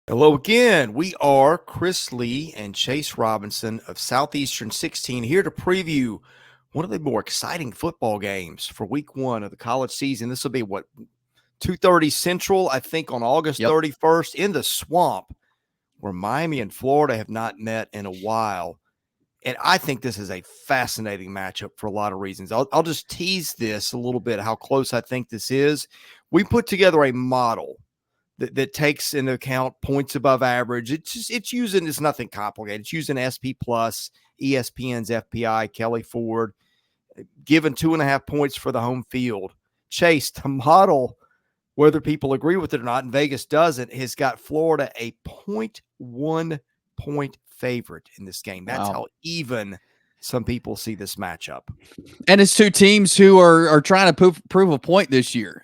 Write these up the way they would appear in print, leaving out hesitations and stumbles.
Hello again. We are Chris Lee and Chase Robinson of Southeastern 16 here to preview one of the more exciting football games for week one of the college season. This will be 2:30 Central, I think, on August 31st in the Swamp, where Miami and Florida have not met in a while. And I think this is a fascinating matchup for a lot of reasons. I'll just tease this a little bit, how close I think this is. We put together a model that takes into account points above average. It's nothing complicated. It's using SP Plus, ESPN's FPI, Kelly Ford, given 2.5 points for the home field. Chase, the model, whether people agree with it or not, and Vegas doesn't, has got Florida a 0.1 point favorite in this game. That's how even some people see this matchup. And it's two teams who are trying to prove a point this year.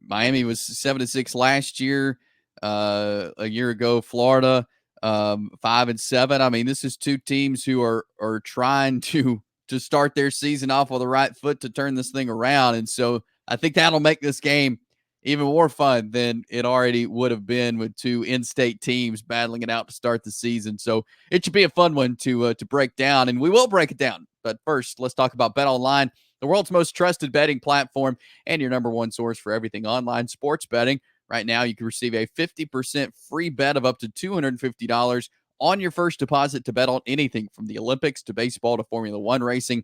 Miami was 7-6 last year. A year ago, Florida 5-7. I mean, this is two teams who are trying to start their season off with the right foot to turn this thing around. And so I think that'll make this game even more fun than it already would have been with two in-state teams battling it out to start the season. So it should be a fun one to break down, and we will break it down. But first, let's talk about BetOnline, the world's most trusted betting platform and your number one source for everything online sports betting. Right now, you can receive a 50% free bet of up to $250 on your first deposit to bet on anything from the Olympics to baseball to Formula One racing.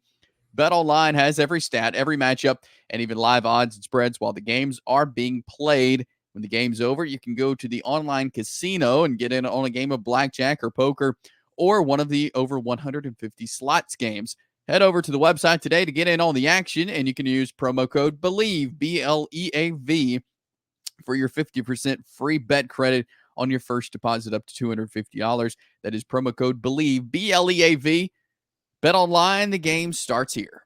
BetOnline has every stat, every matchup, and even live odds and spreads while the games are being played. When the game's over, you can go to the online casino and get in on a game of blackjack or poker or one of the over 150 slots games. Head over to the website today to get in on the action, and you can use promo code BELIEVE, BLEAV, for your 50% free bet credit on your first deposit up to $250. That is promo code BELIEVE, BLEAV. BetOnline, the game starts here.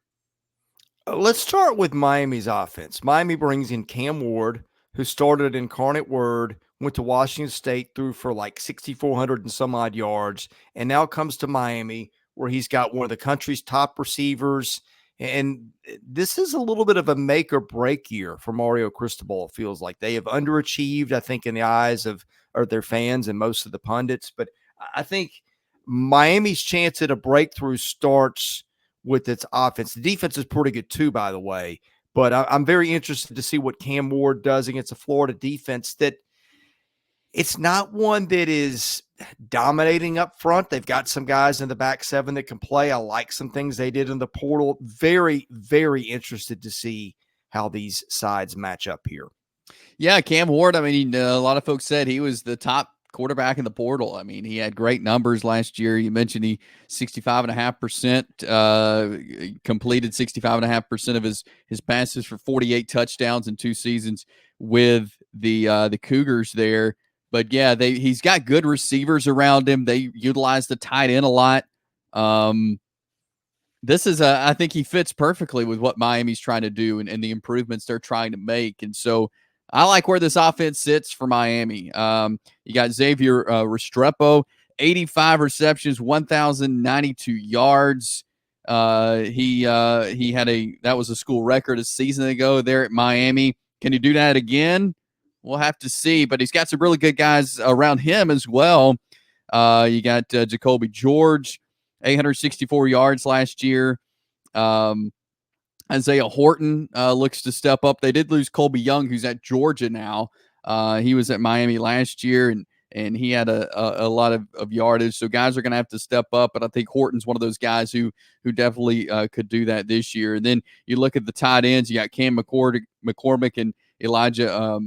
Let's start with Miami's offense. Miami brings in Cam Ward, who started at Incarnate Word, went to Washington State, threw for like 6,400 and some odd yards, and now comes to Miami, where he's got one of the country's top receivers. And this is a little bit of a make or break year for Mario Cristobal. It feels like they have underachieved, I think, in the eyes of their fans and most of the pundits. But I think Miami's chance at a breakthrough starts with its offense. The defense is pretty good too, by the way. But I'm very interested to see what Cam Ward does against a Florida defense that it's not one that is dominating up front. They've got some guys in the back seven that can play. I like some things they did in the portal. Very, very interested to see how these sides match up here. Yeah, Cam Ward, I mean, a lot of folks said he was the top quarterback in the portal. I mean, he had great numbers last year. You mentioned he 65.5% completed 65.5% of his passes for 48 touchdowns in 2 seasons with the Cougars there. But yeah, he's got good receivers around him. They utilize the tight end a lot. This is I think he fits perfectly with what Miami's trying to do and the improvements they're trying to make. And so I like where this offense sits for Miami. You got Xavier Restrepo, 85 receptions, 1,092 yards. That was a school record a season ago there at Miami. Can he do that again? We'll have to see, but he's got some really good guys around him as well. You got Jacolby George, 864 yards last year. Isaiah Horton looks to step up. They did lose Colby Young, who's at Georgia now. He was at Miami last year, and he had a lot of yardage. So guys are going to have to step up, but I think Horton's one of those guys who definitely could do that this year. And then you look at the tight ends. You got Cam McCormick and Elijah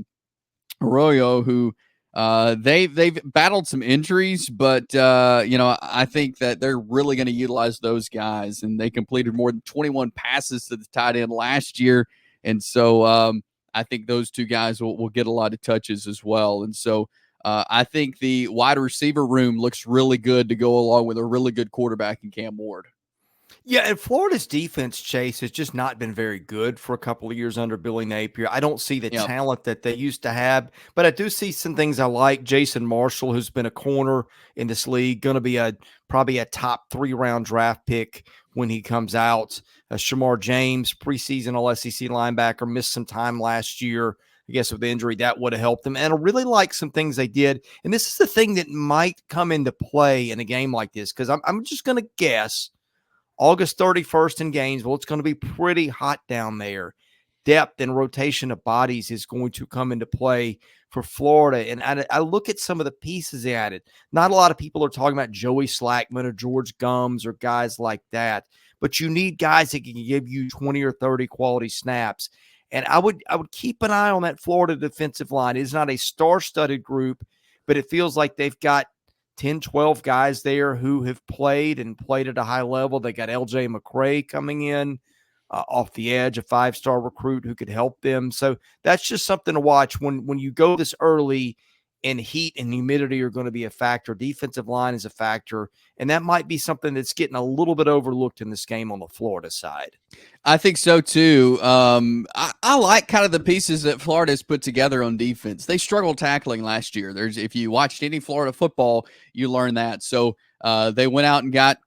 Arroyo, who they've battled some injuries, but I think that they're really going to utilize those guys, and they completed more than 21 passes to the tight end last year, and so I think those two guys will get a lot of touches as well. And so I think the wide receiver room looks really good to go along with a really good quarterback in Cam Ward. Yeah, and Florida's defense, Chase, has just not been very good for a couple of years under Billy Napier. I don't see the talent that they used to have, but I do see some things I like. Jason Marshall, who's been a corner in this league, going to be probably a top 3-round draft pick when he comes out. Shamar James, preseason All-SEC linebacker, missed some time last year I guess with the injury, that would have helped them. And I really like some things they did. And this is the thing that might come into play in a game like this, because I'm just going to guess August 31st in Gainesville, it's going to be pretty hot down there. Depth and rotation of bodies is going to come into play for Florida. And I look at some of the pieces they added. Not a lot of people are talking about Joey Slackman or George Gums or guys like that, but you need guys that can give you 20 or 30 quality snaps. And I would keep an eye on that Florida defensive line. It's not a star-studded group, but it feels like they've got 10, 12 guys there who have played at a high level. They got LJ McCray coming in off the edge, a 5-star recruit who could help them. So that's just something to watch when you go this early, and heat and humidity are going to be a factor. Defensive line is a factor, and that might be something that's getting a little bit overlooked in this game on the Florida side. I think so too. I like kind of the pieces that Florida has put together on defense. They struggled tackling last year. If you watched any Florida football, you learn that. So they went out and got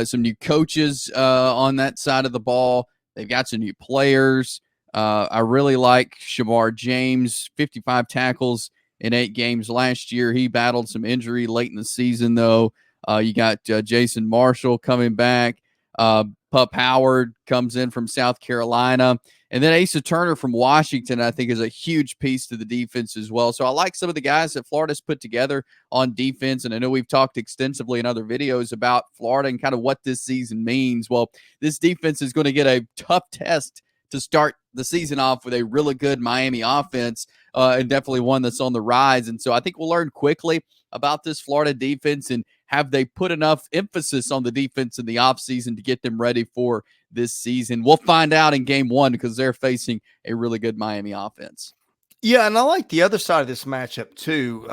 some new coaches on that side of the ball. They've got some new players. I really like Shamar James, 55 tackles in 8 games last year. He battled some injury late in the season, though. You got Jason Marshall coming back. Pup Howard comes in from South Carolina. And then Asa Turner from Washington, I think, is a huge piece to the defense as well. So I like some of the guys that Florida's put together on defense. And I know we've talked extensively in other videos about Florida and kind of what this season means. Well, this defense is going to get a tough test to start the season off with a really good Miami offense, and definitely one that's on the rise. And so I think we'll learn quickly about this Florida defense, and have they put enough emphasis on the defense in the offseason to get them ready for this season? We'll find out in game 1, because they're facing a really good Miami offense. Yeah, and I like the other side of this matchup too.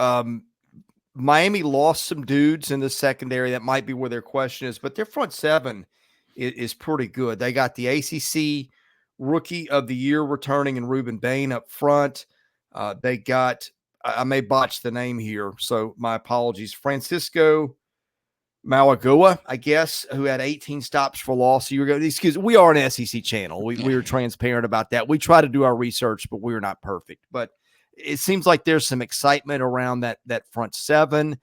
Miami lost some dudes in the secondary. That might be where their question is, but their front seven is pretty good. They got the ACC Rookie of the Year returning in Rueben Bain up front. They got, I may botch the name here, so my apologies, Francisco Mauigoa, I guess, who had 18 stops for loss a year ago. Excuse me, we are an SEC channel. We are transparent about that. We try to do our research, but we're not perfect. But it seems like there's some excitement around that front seven.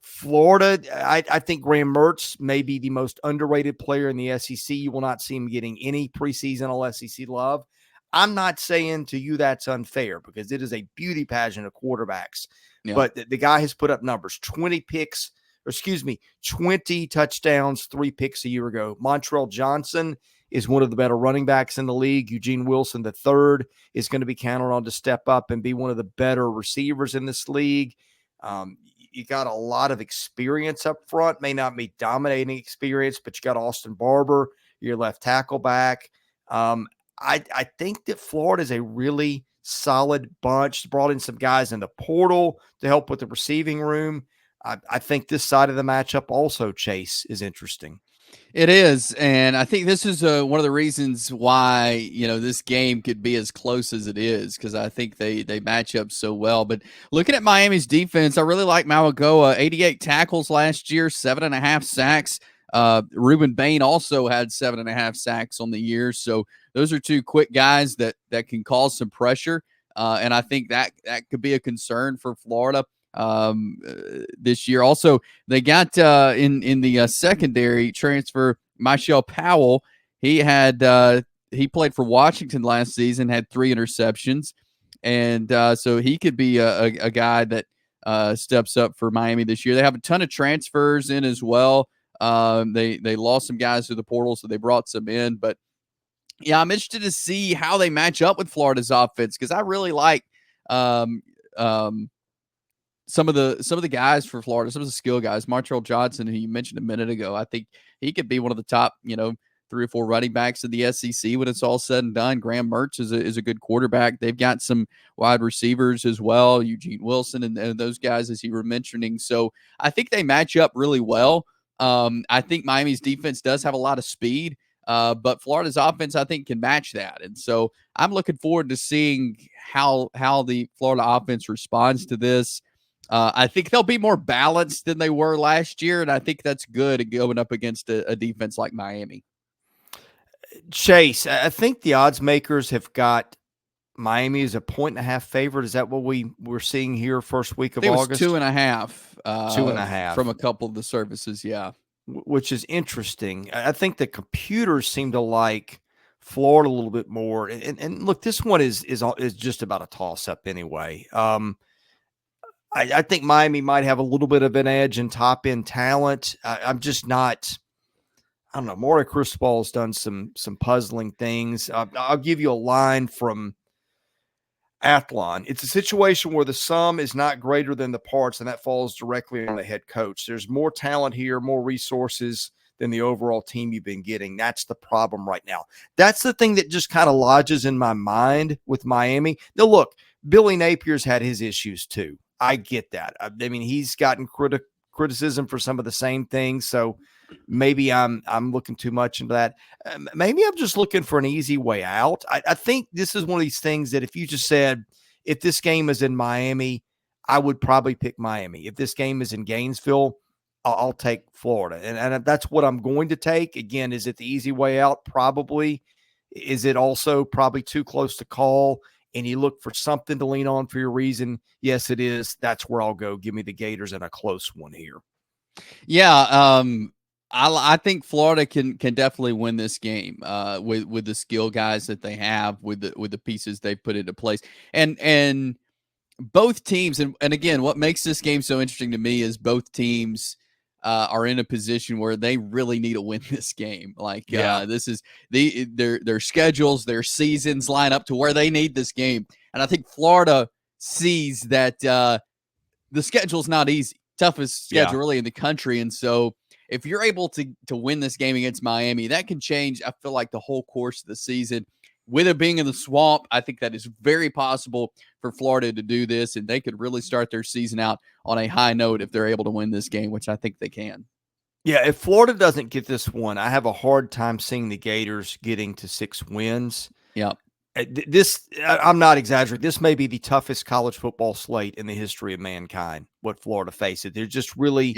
Florida, I think Graham Mertz may be the most underrated player in the SEC. You will not see him getting any preseason all-SEC love. I'm not saying to you that's unfair, because it is a beauty pageant of quarterbacks. Yeah. But the guy has put up numbers, 20 touchdowns, 3 picks a year ago. Montrell Johnson is one of the better running backs in the league. Eugene Wilson III is going to be counted on to step up and be one of the better receivers in this league. You got a lot of experience up front, may not be dominating experience, but you got Austin Barber, your left tackle back. I think that Florida is a really solid bunch. Brought in some guys in the portal to help with the receiving room. I think this side of the matchup also, Chase, is interesting. It is, and I think this is one of the reasons why, this game could be as close as it is, because I think they match up so well. But looking at Miami's defense, I really like Mauigoa. 88 tackles last year, 7.5 sacks. Rueben Bain also had 7.5 sacks on the year. So those are 2 quick guys that can cause some pressure, and I think that could be a concern for Florida this year. Also, they got in the secondary transfer Michelle Powell. He played for Washington last season, had 3 interceptions, and so he could be a guy that steps up for Miami this year. They have a ton of transfers in as well. They lost some guys to the portal, so they brought some in. But yeah, I'm interested to see how they match up with Florida's offense, because I really like some of the guys for Florida, some of the skill guys. Montrell Johnson, who you mentioned a minute ago, I think he could be one of the top, 3 or 4 running backs in the SEC when it's all said and done. Graham Mertz is a good quarterback. They've got some wide receivers as well, Eugene Wilson and those guys, as you were mentioning. So I think they match up really well. I think Miami's defense does have a lot of speed, but Florida's offense, I think, can match that. And so I'm looking forward to seeing how the Florida offense responds to this. I think they'll be more balanced than they were last year, and I think that's good going up against a defense like Miami. Chase, I think the odds makers have got Miami is a 1.5 favorite. Is that what we're seeing here first week of I think August? It was 2.5. 2.5 from a couple of the services. Yeah. Which is interesting. I think the computers seem to like Florida a little bit more. And look, this one is just about a toss up anyway. I think Miami might have a little bit of an edge in top end talent. I'm just not. I don't know. Maury Cristobal has done some puzzling things. I'll give you a line from Athlon. It's a situation where the sum is not greater than the parts, and that falls directly on the head coach. There's more talent here, more resources than the overall team you've been getting. That's the problem right now. That's the thing that just kind of lodges in my mind with Miami. Now, look, Billy Napier's had his issues too. I get that. I mean, he's gotten criticism for some of the same things. So maybe I'm looking too much into that. Maybe I'm just looking for an easy way out. I think this is one of these things that if you just said, if this game is in Miami, I would probably pick Miami. If this game is in Gainesville, I'll take Florida. And that's what I'm going to take. Again, is it the easy way out? Probably. Is it also probably too close to call? And you look for something to lean on for your reason? Yes, it is. That's where I'll go. Give me the Gators in a close one here. Yeah. I think Florida can definitely win this game with the skill guys that they have, with the pieces they put into place, and both teams. And again, what makes this game so interesting to me is both teams are in a position where they really need to win this game. Like, this is their schedules, their seasons line up to where they need this game. And I think Florida sees that the schedule's not easy, toughest schedule really in the country. And so if you're able to win this game against Miami, that can change, I feel like, the whole course of the season. With it being in the swamp, I think that is very possible for Florida to do this, and they could really start their season out on a high note if they're able to win this game, which I think they can. Yeah, if Florida doesn't get this one, I have a hard time seeing the Gators getting to 6 wins. Yeah. I'm not exaggerating. This may be the toughest college football slate in the history of mankind, what Florida faces. There just really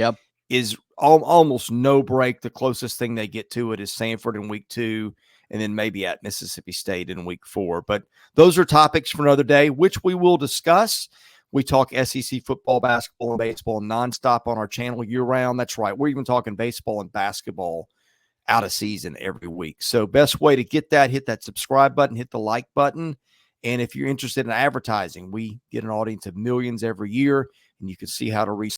is almost no break. The closest thing they get to it is Samford in week 2, and then maybe at Mississippi State in week 4. But those are topics for another day, which we will discuss. We talk SEC football, basketball, and baseball nonstop on our channel year-round. That's right. We're even talking baseball and basketball out of season every week. So best way to get that, hit that subscribe button, hit the like button. And if you're interested in advertising, we get an audience of millions every year, and you can see how to reach